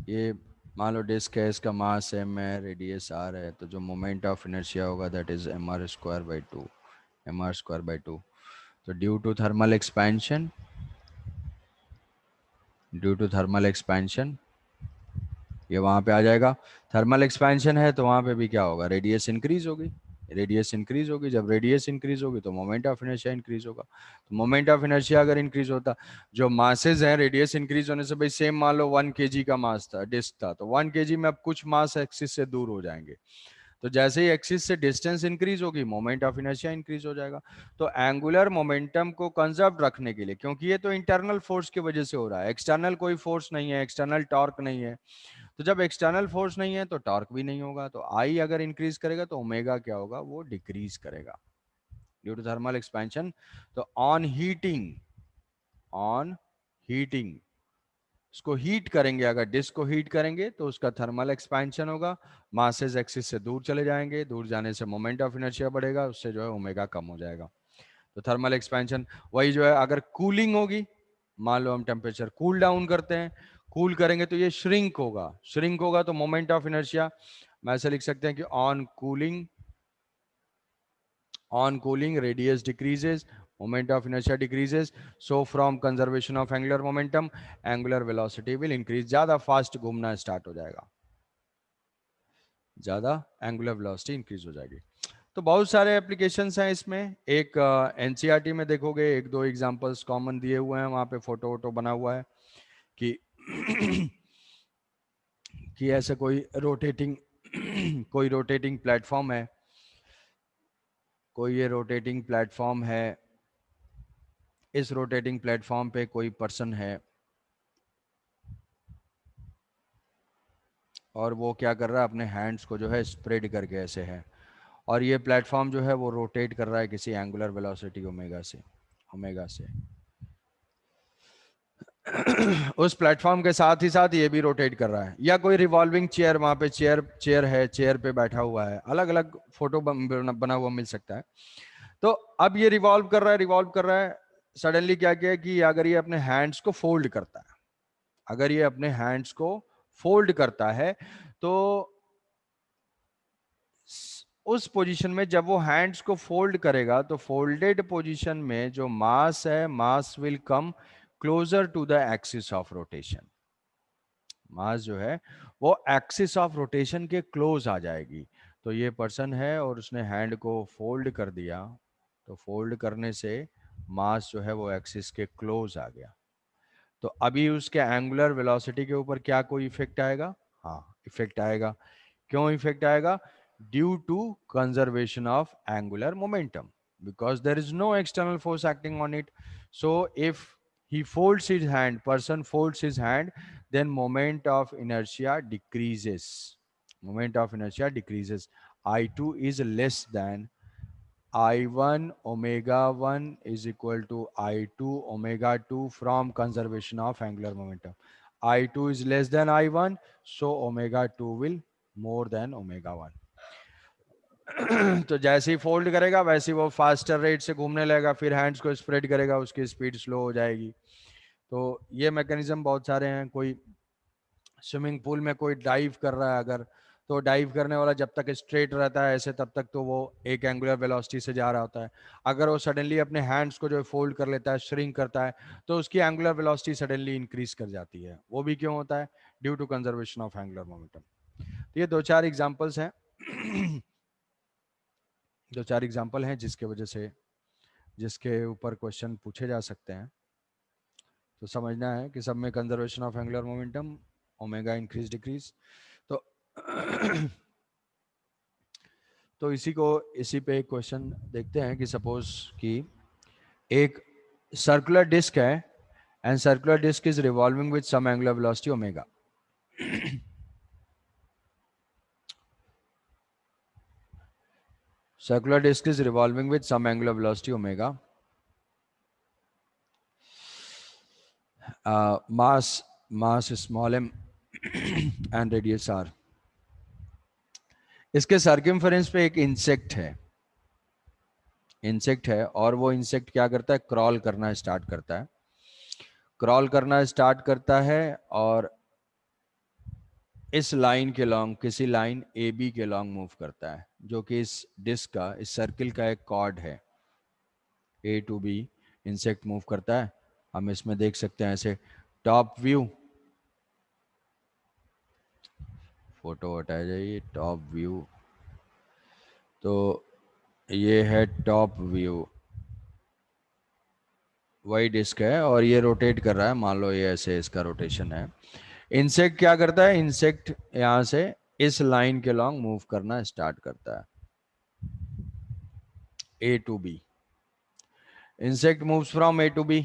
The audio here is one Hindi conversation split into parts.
ये मान लो डिस्क है, इसका मास m है, रेडियस r है, तो जो मोमेंट ऑफ इनर्शिया होगा that is mr² by two. तो ड्यू टू थर्मल एक्सपेंशन ये वहाँ पे आ जाएगा। थर्मल एक्सपेंशन है तो वहाँ पे भी क्या होगा, रेडियस इंक्रीज होगी। रेडियस इंक्रीज होगी, जब रेडियस इंक्रीज होगी तो मोमेंट ऑफ इनर्शिया इंक्रीज होगा। तो मोमेंट ऑफ इनर्शिया अगर इंक्रीज होता, जो मासेज हैं रेडियस इंक्रीज होने से, भाई सेम मान लो 1 kg का मास था, डिस्क था, तो 1 kg में अब कुछ मास एक्सिस से दूर हो जाएंगे। तो जैसे ही एक्सिस से डिस्टेंस इंक्रीज होगी मोमेंट ऑफ इनर्शिया इंक्रीज हो जाएगा। तो एंगुलर मोमेंटम को कंजर्व रखने के लिए, क्योंकि ये तो इंटरनल फोर्स की वजह से हो रहा है, एक्सटर्नल कोई फोर्स नहीं है, एक्सटर्नल टॉर्क नहीं है, तो जब एक्सटर्नल फोर्स नहीं है तो टॉर्क भी नहीं होगा, तो आई अगर इंक्रीज करेगा तो ओमेगा क्या होगा, वो डिक्रीज करेगा ड्यू टू थर्मल एक्सपेंशन। तो ऑन हीटिंग उसको हीट करेंगे, अगर डिस्क को हीट करेंगे तो उसका थर्मल एक्सपेंशन होगा, मासेस एक्सिस से दूर चले जाएंगे, दूर जाने से मोमेंट ऑफ इनर्शिया बढ़ेगा, उससे जो है ओमेगा कम हो जाएगा। तो थर्मल एक्सपेंशन वही जो है, अगर कूलिंग होगी, मान लो हम टेम्परेचर कूल डाउन करते हैं, कूल करेंगे तो ये श्रिंक होगा तो मोमेंट ऑफ इनर्शिया मैं ऐसे लिख सकते हैं कि on cooling radius decreases, moment of inertia decreases, so from conservation of angular momentum angular velocity will increase, ज्यादा फास्ट घूमना स्टार्ट हो जाएगा, ज्यादा एंगुलर वेलोसिटी इंक्रीज हो जाएगी। तो बहुत सारे एप्लीकेशंस हैं इसमें, एक एनसीईआरटी में देखोगे एक दो एग्जांपल्स कॉमन दिए हुए हैं, वहां पे फोटो वोटो बना हुआ है कि कि ऐसे कोई रोटेटिंग कोई रोटेटिंग प्लेटफॉर्म है, कोई ये रोटेटिंग प्लेटफॉर्म है, इस रोटेटिंग प्लेटफॉर्म पे कोई पर्सन है और वो क्या कर रहा है, अपने हैंड्स को जो है स्प्रेड करके ऐसे है, और ये प्लेटफॉर्म जो है वो रोटेट कर रहा है किसी एंगुलर वेलोसिटी ओमेगा से उस प्लेटफॉर्म के साथ ही साथ ये भी रोटेट कर रहा है, या कोई रिवॉल्विंग चेयर, वहां पे चेयर है, चेयर पे बैठा हुआ है, अलग अलग फोटो बना हुआ मिल सकता है। तो अब ये रिवॉल्व कर रहा है, सडनली क्या किया कि अगर ये अपने हैंड्स को फोल्ड करता है, अगर ये अपने हैंड्स को फोल्ड करता है, तो उस पोजीशन में जब वो हैंड्स को फोल्ड करेगा तो फोल्डेड पोजीशन में जो मास है, mass will come closer to the axis of rotation, mass जो है वो एक्सिस ऑफ रोटेशन के क्लोज आ जाएगी। तो ये पर्सन है और उसने हैंड को फोल्ड कर दिया, तो फोल्ड करने से मास जो है वो एक्सिस के क्लोज आ गया, तो अभी उसके एंगुलर वेलोसिटी के ऊपर क्या कोई इफेक्ट आएगा, हाँ इफेक्ट आएगा। क्यों इफेक्ट आएगा, due to conservation of angular momentum, because there is no external force acting on it. So if he folds his hand, person folds his hand, then moment of inertia decreases, moment of inertia decreases, I2 is less than I1 omega 1 is equal to I2 omega 2 from conservation of angular momentum. I2 is less than I1, so omega 2 will more than omega 1. तो जैसे ही फोल्ड करेगा वैसे ही वो फास्टर रेट से घूमने लगेगा, फिर हैंड्स को स्प्रेड करेगा, उसकी स्पीड स्लो हो जाएगी। तो ये मैकेनिज्म बहुत सारे हैं। कोई स्विमिंग पूल में कोई डाइव कर रहा है अगर, तो डाइव करने वाला जब तक स्ट्रेट रहता है ऐसे तब तक तो वो एक एंगुलर वेलोसिटी से जा रहा होता है, अगर वो सडनली अपने हैंड्स को जो फोल्ड कर लेता है, श्रिंक करता है, तो उसकी एंगुलर वेलोसिटी सडनली इंक्रीज कर जाती है। वो भी क्यों होता है, due to conservation of angular momentum. तो ये दो चार एग्जांपल्स हैं दो चार एग्जांपल हैं जिसके वजह से, जिसके ऊपर क्वेश्चन पूछे जा सकते हैं। तो समझना है कि सब में conservation of angular momentum, omega increase decrease. तो तो इसी पे एक क्वेश्चन देखते हैं कि सपोज कि एक सर्कुलर डिस्क है and circular disc is revolving with some angular velocity omega. circular disk is revolving with some angular velocity omega, mass small m and radius r। इसके सर्कमफेरेंस पे एक इंसेक्ट है और वो इंसेक्ट क्या करता है, क्रॉल करना स्टार्ट करता है और इस लाइन के लॉन्ग, किसी लाइन ए बी के लॉन्ग मूव करता है, जो कि इस डिस्क का, इस सर्किल का एक कॉर्ड है। A to B insect move करता है। हम इसमें देख सकते हैं ऐसे टॉप व्यू, फोटो हटाया जाइए, टॉप व्यू। तो ये है टॉप व्यू, वही डिस्क है और ये रोटेट कर रहा है, मान लो ये ऐसे इसका रोटेशन है। इंसेक्ट क्या करता है, इंसेक्ट यहां से इस लाइन के लॉन्ग मूव करना स्टार्ट करता है, A to B. Insect moves from A to B,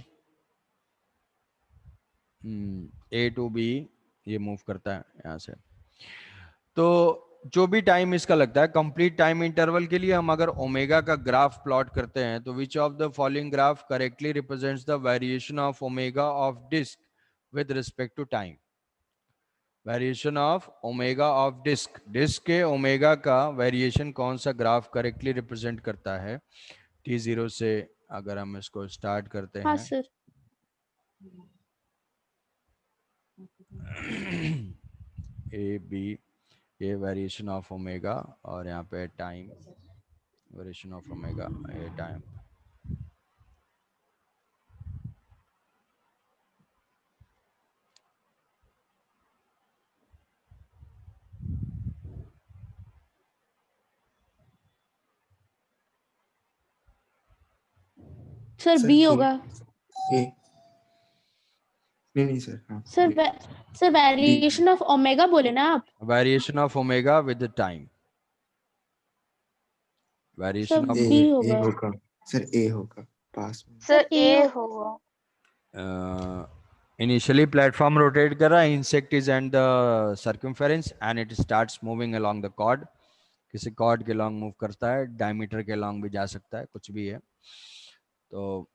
A to B ये मूव करता है यहां से। तो जो भी टाइम इसका लगता है, कंप्लीट टाइम इंटरवल के लिए हम अगर ओमेगा का ग्राफ प्लॉट करते हैं, तो which of the following graph correctly represents the variation of omega of disc with respect to time. Variation of omega of disc, disc के ओमेगा का वेरिएशन कौन सा ग्राफ करेक्टली रिप्रेजेंट करता है। t0 से अगर हम इसको स्टार्ट करते हाँ हैं, सर। ए बी, ये वेरिएशन ऑफ ओमेगा और यहाँ पे time, variation of omega a time. Sir sir B A होगा। ए नहीं सर, हाँ sir B sir variation of omega बोले ना आप। Variation of omega with time, sir variation of B A होगा। होगा सर, ए होगा पास में। सर ए होगा। इनिशियली प्लेटफॉर्म रोटेट कर रहा है, insect is and the circumference and it starts moving along the chord. किसी कॉर्ड के लॉन्ग मूव करता है, डायमीटर के लॉन्ग भी जा सकता है, कुछ भी है। तो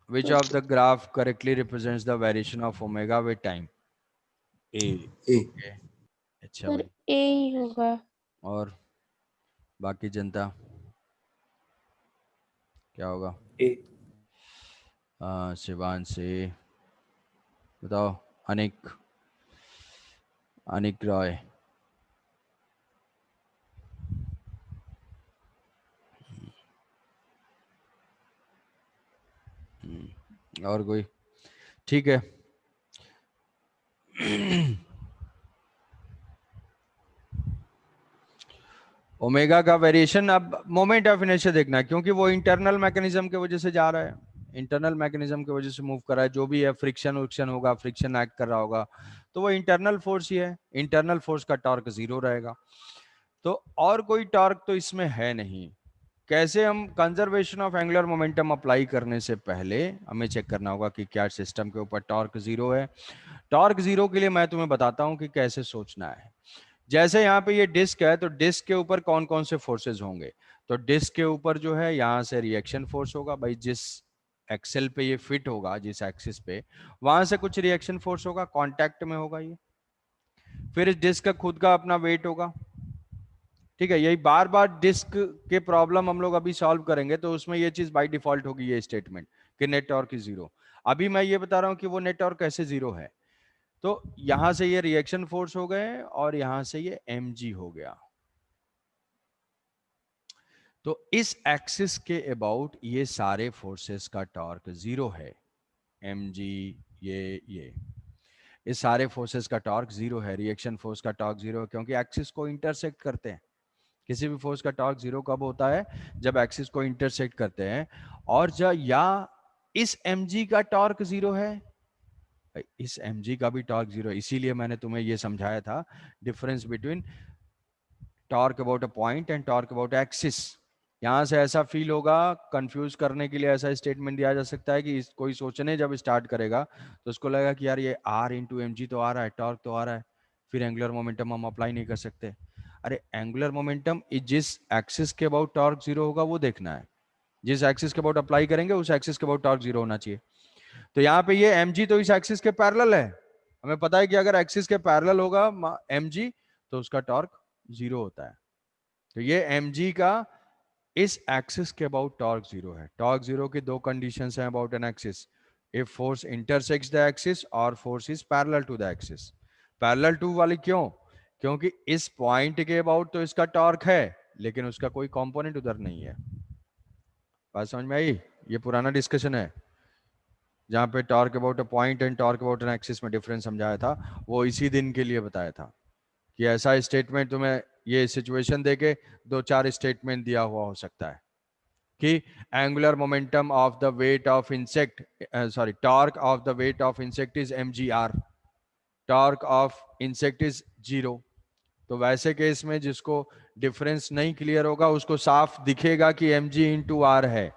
which of the graph correctly represents the variation of omega with time. A. A okay, अच्छा सर भाई। ए ही होगा। और बाकी जनता क्या होगा। ए शिवांशी बताओ। अनिक, अनिक रॉय। और कोई, ठीक है। ओमेगा का वेरिएशन, अब मोमेंट ऑफ इनर्शिया देखना है, क्योंकि वो इंटरनल मैकेनिज्म की वजह से जा रहा है, इंटरनल मैकेनिज्म की वजह से मूव कर रहा है। जो भी है फ्रिक्शन उक्शन होगा, फ्रिक्शन एक्ट कर रहा होगा, तो वो इंटरनल फोर्स ही है। इंटरनल फोर्स का टॉर्क 0 रहेगा। तो और कोई टॉर्क तो इसमें है नहीं। कैसे हम conservation of angular momentum apply करने से पहले हमें चेक करना होगा कि क्या सिस्टम के ऊपर टॉर्क 0 है। टॉर्क 0 के लिए मैं तुम्हें बताता हूं कि कैसे सोचना है। जैसे यहाँ पे ये डिस्क है, तो डिस्क के ऊपर कौन कौन से फोर्सेस होंगे। तो डिस्क के ऊपर जो है यहाँ से रिएक्शन फोर्स होगा भाई, जिस एक्सेल पे ये फिट होगा, जिस एक्सिस पे, वहां से कुछ रिएक्शन फोर्स होगा, कांटेक्ट में होगा ये। फिर इस डिस्क का खुद का अपना वेट होगा। ठीक है, यही बार बार डिस्क के प्रॉब्लम हम लोग अभी सॉल्व करेंगे, तो उसमें ये चीज बाय डिफॉल्ट होगी, ये स्टेटमेंट कि नेट टॉर्क इज 0। अभी मैं ये बता रहा हूं कि वो नेट टॉर्क कैसे 0 है। तो यहां से ये रिएक्शन फोर्स हो गए और यहां से ये mg हो गया। तो इस एक्सिस के अबाउट ये सारे फोर्सेस का टॉर्क 0 है। mg, ये सारे फोर्सेस का टॉर्क 0 है। रिएक्शन फोर्स का टॉर्क 0 है, क्योंकि एक्सिस को इंटरसेक्ट करते हैं। किसी भी फोर्स का टॉर्क 0 कब होता है, जब एक्सिस को इंटरसेक्ट करते हैं। और जब या इस mg का टॉर्क 0 है, इस mg का भी टॉर्क 0 है। इसीलिए मैंने तुम्हें यह समझाया था difference between torque about a point and torque about axis. यहां से ऐसा फील होगा, कंफ्यूज करने के लिए ऐसा स्टेटमेंट दिया जा सकता है कि कोई सोचने जब स्टार्ट करेगा तो उसको लगेगा कि यार ये r इंटू एम तो आ रहा है, टॉर्क तो आ रहा है, फिर एंगुलर मोमेंटम हम अप्लाई नहीं कर सकते। अरे एंगुलर मोमेंटम जिस एक्सिस के अबाउट टॉर्क 0 होगा वो देखना है। जिस एक्सिस के अबाउट अप्लाई करेंगे उस एक्सिस के अबाउट टॉर्क 0 होना चाहिए। तो यहाँ पे ये mg तो इस एक्सिस के पैरेलल है। हमें पता है कि अगर एक्सिस के पैरेलल होगा mg तो उसका टॉर्क 0 होता है। तो ये mg का इस एक्सिस के अबाउट टॉर्क 0 है। टॉर्क 0 की दो कंडीशंस हैं about an axis, if force intersects the axis और force is parallel to the axis. Parallel to वाली क्यों? क्योंकि इस पॉइंट के अबाउट तो इसका टॉर्क है, लेकिन उसका कोई कंपोनेंट उधर नहीं है। बात समझ में आई? ये पुराना डिस्कशन है जहां पे torque about a point and torque about an axis में डिफरेंस समझाया था, वो इसी दिन के लिए बताया था कि ऐसा स्टेटमेंट तुम्हें ये सिचुएशन देके 2-4 स्टेटमेंट दिया हुआ हो सकता है कि angular momentum of the weight of insect, sorry, torque of the weight of insect is mgr, torque of insect is 0। तो वैसे केस में जिसको डिफरेंस नहीं क्लियर होगा उसको साफ दिखेगा कि mg इंटू आर है।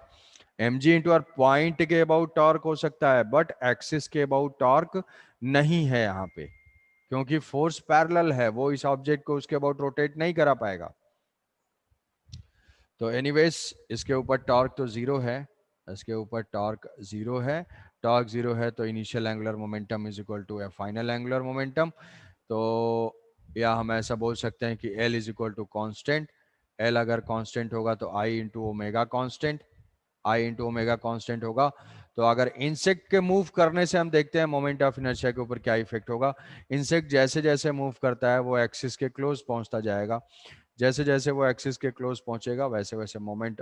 mg इंटू आर पॉइंट के अबाउट टॉर्क हो सकता है, बट एक्सिस के अबाउट टॉर्क नहीं है यहाँ पे, क्योंकि फोर्स पैरेलल है, वो इस ऑब्जेक्ट को उसके अबाउट रोटेट नहीं करा पाएगा। तो एनीवेज इसके ऊपर टॉर्क तो 0 है, इसके ऊपर टॉर्क 0 है, टॉर्क 0 है तो initial angular momentum is equal to final angular momentum. तो या हम ऐसा बोल सकते हैं कि L is equal to constant. L अगर कांस्टेंट होगा तो I into omega constant, I into omega constant होगा। तो अगर इंसेक्ट के मूव करने से हम देखते हैं मोमेंट ऑफ इनर्शिया के ऊपर क्या इफेक्ट होगा। इंसेक्ट जैसे जैसे मूव करता है वो एक्सिस के क्लोज पहुंचता जाएगा, जैसे जैसे वो एक्सिस के क्लोज पहुंचेगा वैसे वैसे मोमेंट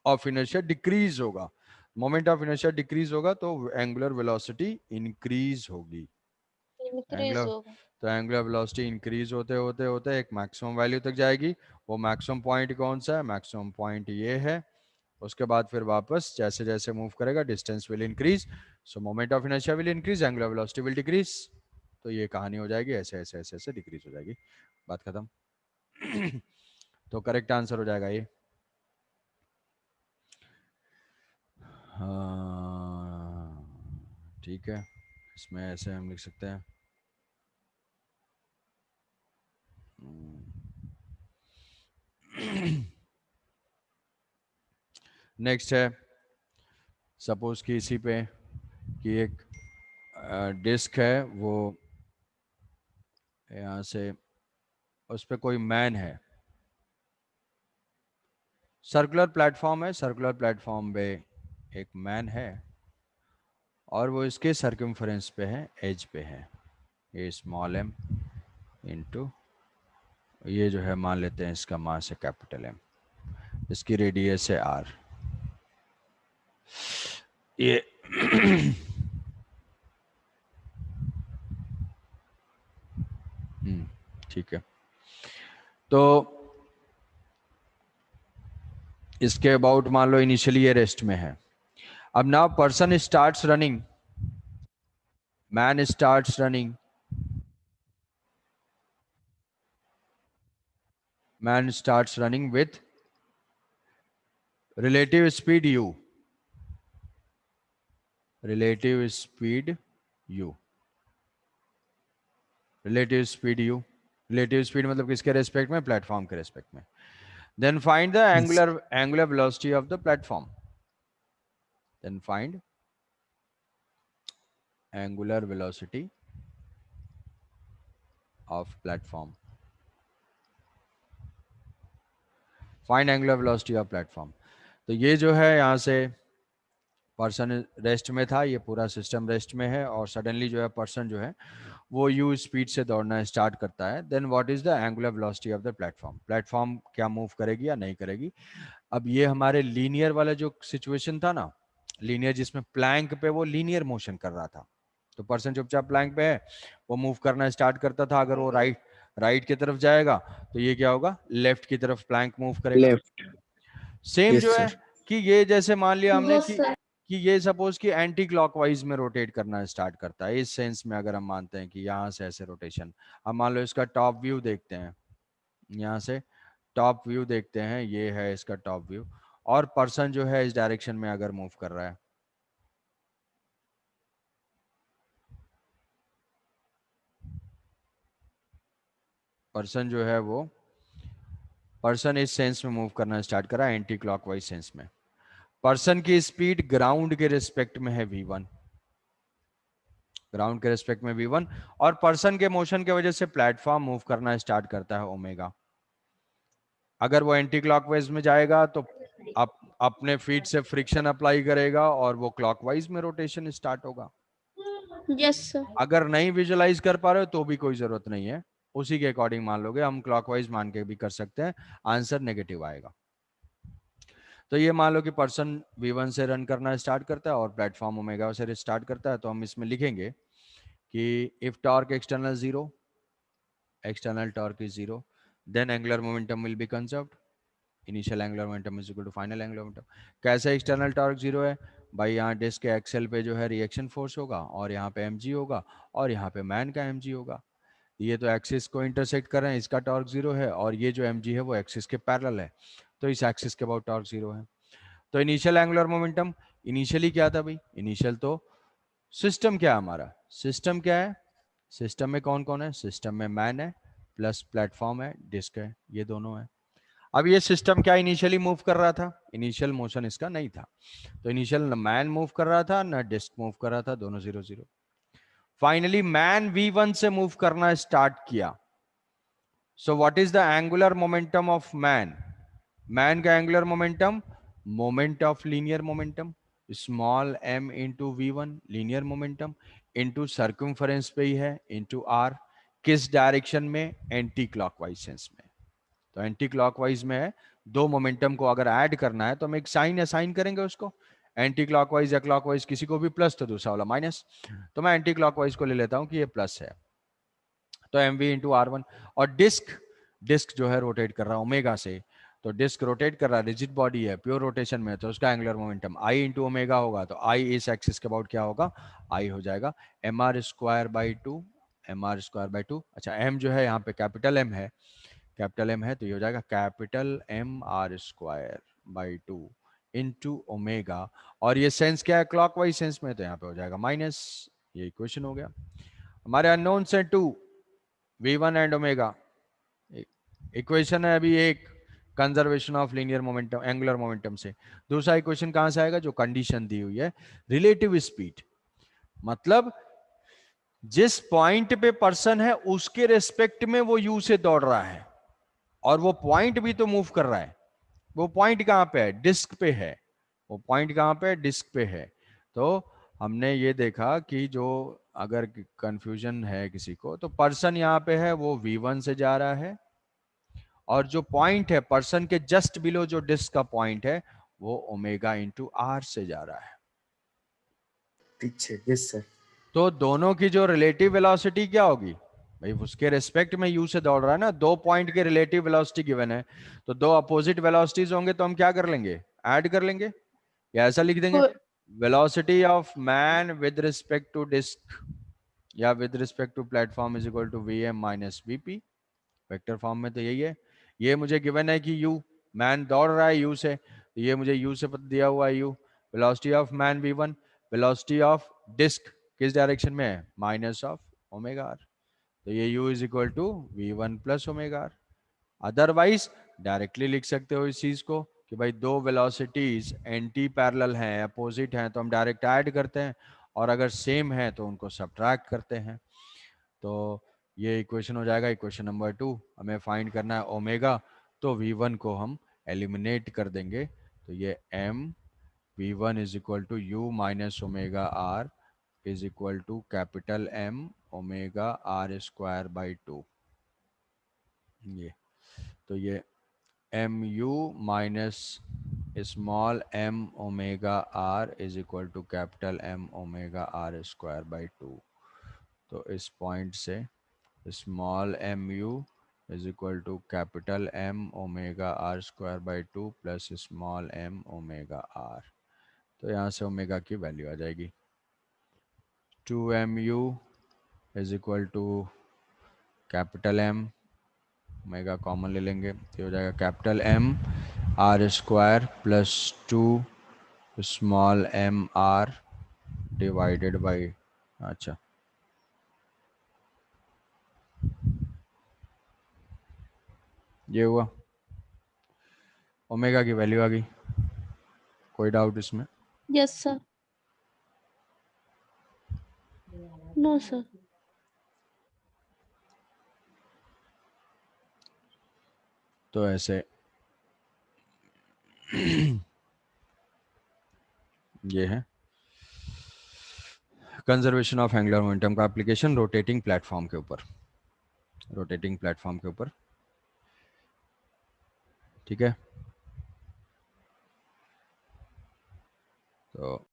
ऑफ इनर्शिया डिक्रीज होगा। मोमेंट ऑफ इनर्शिया डिक्रीज होगा तो एंगुलर वेलोसिटी इंक्रीज होगी। इंक्रीज एंगुलर होगा। तो एंगुलर वेलोसिटी इंक्रीज होते होते होते एक मैक्सिमम वैल्यू तक जाएगी। वो मैक्सिमम पॉइंट कौन सा है? मैक्सिमम पॉइंट ये है। उसके बाद फिर वापस जैसे जैसे मूव करेगा distance will increase, so moment of inertia will increase, angular velocity will decrease. तो ये कहानी हो जाएगी, ऐसे ऐसे ऐसे ऐसे डिक्रीज हो जाएगी, बात खत्म। तो करेक्ट आंसर हो जाएगा ये। हाँ ठीक है, इसमें ऐसे हम लिख सकते हैं। नेक्स्ट है, सपोज कि इसी पे कि एक डिस्क है, वो यहाँ से उस पे कोई मैन है, सर्कुलर प्लेटफॉर्म है, सर्कुलर प्लेटफॉर्म पे एक मैन है और वो इसके सर्कमफरेंस पे है, एज पे है, ये स्मॉल m इंटू ये जो है मान लेते हैं इसका मास है कैपिटल M, इसकी रेडियस है r। ये ठीक है। तो इसके अबाउट मान लो इनिशियली ये रेस्ट में है। अब now person starts running, man starts running, man starts running with relative speed u, relative speed u, relative speed u, relative speed मतलब किसके रेस्पेक्ट में? प्लेटफॉर्म के रेस्पेक्ट में। then find the angular velocity of the platform, then find angular velocity of platform, find angular velocity of platform। तो ये जो है यहाँ से पर्सन रेस्ट में था, ये पूरा सिस्टम रेस्ट में है और सडनली जो है पर्सन जो है वो यू स्पीड से दौड़ना स्टार्ट करता है। Then what is the angular velocity of the platform, platform क्या मूव करेगी या नहीं करेगी। अब ये हमारे लीनियर वाला जो सिचुएशन था ना, लीनियर जिसमें प्लैंक पे वो लीनियर मोशन कर रहा था, तो पर्सन चुपचाप प्लैंक पे है, वो मूव करना स्टार्ट करता था। अगर वो राइट की तरफ जाएगा तो ये क्या होगा? लेफ्ट की तरफ प्लैंक मूव करेगा। लेफ्ट। सेम यस जो है सर। कि ये जैसे मान लिया हमने वो कि ये सपोज कि एंटी क्लॉकवाइज में रोटेट करना स्टार्ट करता है, इस सेंस में अगर हम मानते हैं कि यहाँ से ऐसे रोटेशन। अब मान लो इसका टॉप व्यू देखते हैं, यहाँ से टॉप व्यू देखते हैं, ये है इसका टॉप व्यू, और पर्सन जो है इस डायरेक्शन में अगर मूव कर रहा है, पर्सन जो है वो पर्सन इस सेंस में मूव करना स्टार्ट करा एंटी क्लॉकवाइज सेंस में। पर्सन की स्पीड ग्राउंड के रिस्पेक्ट में है v1, ग्राउंड के रिस्पेक्ट में v1, और पर्सन के मोशन के वजह से प्लेटफॉर्म मूव करना स्टार्ट करता है ओमेगा। अगर वो एंटी क्लॉकवाइज में जाएगा तो अपने फीट से फ्रिक्शन अप्लाई करेगा और वो क्लॉकवाइज में रोटेशन स्टार्ट होगा। Yes sir. अगर नहीं विजुअलाइज कर पा रहे हो तो भी कोई जरूरत नहीं है, उसी के अकॉर्डिंग मान लोगे, हम क्लॉकवाइज मान के भी कर सकते हैं, आंसर नेगेटिव आएगा। तो ये मान लो कि पर्सन V1 से रन करना स्टार्ट करता है और प्लेटफॉर्म ओमेगा से स्टार्ट करता है, तो हम इसमें लिखेंगे कि if torque external zero, external torque is zero, then angular momentum will be conserved, initial angular momentum is equal to final angular momentum। कैसे external torque जीरो है भाई, यहाँ डिस्क के एक्सेल पे जो है रिएक्शन फोर्स होगा और यहाँ पे mg होगा और यहाँ पे मैन का mg होगा, ये तो एक्सिस को इंटरसेक्ट कर रहे हैं, इसका टॉर्क जीरो है और ये जो mg है वो एक्सिस के पैरेलल है, तो इस एक्सिस के अबाउट टॉर्क जीरो है। तो इनिशियल एंगुलर मोमेंटम, इनिशियली क्या था भाई, इनिशियल तो सिस्टम क्या है हमारा, सिस्टम क्या है, सिस्टम में कौन कौन है, सिस्टम में मैन है प्लस प्लेटफॉर्म है, डिस्क है, ये दोनों है। अब ये सिस्टम क्या इनिशियली मूव कर रहा था, इनिशियल मोशन इसका नहीं था, तो इनिशियल न मैन मूव कर रहा था न डिस्क मूव कर रहा था, दोनों 0 0। फाइनली मैन V1 से मूव करना स्टार्ट किया। So what is the angular momentum of man, man का angular momentum, moment of linear momentum, small m into V1 linear momentum into circumference पे ही है इंटू r, किस डायरेक्शन में, एंटी क्लॉकवाइज सेंस में। तो एंटी क्लॉकवाइज में है, दो मोमेंटम को अगर ऐड करना है तो हम एक साइन असाइन करेंगे उसको, एंटी क्लॉकवाइज या क्लॉकवाइज किसी को भी प्लस तो दूसरा वाला माइनस, तो मैं एंटी क्लॉकवाइज को ले लेता हूं कि ये प्लस है, तो mv इंटू R1। और डिस्क, डिस्क जो है रोटेट कर रहा है ओमेगा से, तो डिस्क रोटेट कर रहा है, रिजिड बॉडी है, प्योर रोटेशन में, तो उसका angular momentum I into omega होगा, तो I इस एक्सिस के अबाउट क्या होगा, I हो जाएगा mr square by to, mr square by to. अच्छा m जो है यहाँ पे कैपिटल M है, कैपिटल M है, तो ये हो जाएगा capital M R square by two into omega, और ये सेंस क्या है, क्लॉकवाइज सेंस में, तो यहाँ पे हो जाएगा माइनस, ये इक्वेशन हो गया। हमारे अननोन से to, V1 and omega, equation है अभी एक, conservation of linear momentum angular momentum से। दूसरा इक्वेशन कहां से आएगा, जो कंडीशन दी हुई है, रिलेटिव स्पीड, मतलब जिस पॉइंट पे पर्सन है उसके रेस्पेक्ट में वो यू से दौड़ रहा है, और वो पॉइंट भी तो मूव कर रहा है, वो पॉइंट कहां पे है, डिस्क पे है, वो पॉइंट कहां पे है, डिस्क पे है। तो हमने ये देखा कि जो अगर कंफ्यूजन है किसी को, तो पर्सन यहाँ पे है वो V1 से जा रहा है, और जो पॉइंट है पर्सन के जस्ट बिलो जो डिस्क का पॉइंट है वो ओमेगा इंटू R से जा रहा है। ठीक है, यस सर। तो दोनों की जो रिलेटिव वेलोसिटी क्या होगी भाई, उसके रेस्पेक्ट में यू से दौड़ रहा है ना, दो पॉइंट के रिलेटिव वेलोसिटी गिवन है, तो दो अपोजिट वेलोसिटीज होंगे, तो हम क्या कर लेंगे, ऐड कर लेंगे, या ऐसा लिख देंगे, velocity of man with respect to disc या with respect to platform is equal to Vm minus Vp, vector form में तो यही है। ये मुझे गिवन है कि यू, मैन दौड़ रहा है यू से, तो ये मुझे यू से दिया हुआ है U, velocity of man V1, velocity of disc किस डायरेक्शन में है, माइनस ऑफ ओमेगा आर, तो ये u is equal to V1 plus omega R. Otherwise directly लिख सकते हो इस चीज को कि भाई दो वेलोसिटीज एंटी पैरेलल हैं, अपोजिट हैं, तो हम डायरेक्ट ऐड करते हैं, और अगर सेम है तो उनको सब्ट्रैक्ट करते हैं। तो ये इक्वेशन हो जाएगा इक्वेशन नंबर 2। हमें फाइंड करना है ओमेगा, तो V1 को हम एलिमिनेट कर देंगे, तो ये m V1 is equal to u minus omega r is equal to capital M omega r square by two. ये तो ये m u minus small m omega r is equal to capital M omega r square by two. तो इस पॉइंट से small m u is equal to capital M omega r square by two plus small m omega are, तो यहाँ से ओमेगा की वैल्यू आ जाएगी 2mu is equal to capital M, omega common ले लेंगे, तो हो जाएगा capital M r square plus two small m r divided by, अच्छा ये हुआ, ओमेगा की वैल्यू आ गई, कोई डाउट इसमें? Yes sir. No sir. तो ऐसे ये है कंजर्वेशन ऑफ एंगुलर मोमेंटम का एप्लीकेशन रोटेटिंग प्लेटफॉर्म के ऊपर, रोटेटिंग प्लेटफॉर्म के ऊपर, ठीक है। तो